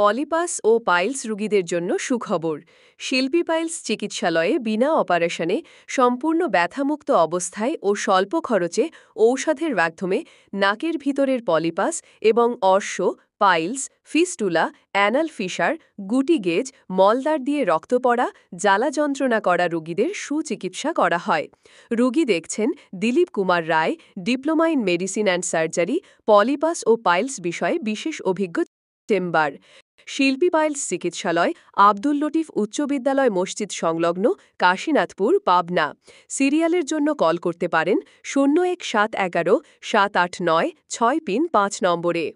Polypus ও piles রোগীদের জন্য সুখবর। শিল্পী পাইলস চিকিৎসালয়ে বিনা অপারেশনে সম্পূর্ণ ব্যথামুক্ত অবস্থায় ও স্বল্প খরচে ঔষধের মাধ্যমে নাকের ভিতরের পলিপাস এবং অর্শ, পাইলস, ফিস্টুলা, অ্যানাল ফিসার, গুটি গেজ, মলদ্বার দিয়ে রক্ত পড়া, জ্বালা যন্ত্রণা করা রোগীদের সুচিকিৎসা করা হয়। রোগী দেখছেন Dilip Kumar Roy, diploma in medicine and surgery, polypus ও পাইলস বিষয়ে বিশেষ অভিজ্ঞ চেম্বার। শিল্পী পাইলস চিকিৎসালয়, আব্দুল লতিফ উচ্চ বিদ্যালয় মসজিদ সংলগ্ন, কাশীনাথপুর, পাবনা। সিরিয়ালের জন্য কল করতে পারেন 0171 789 635 নম্বরে।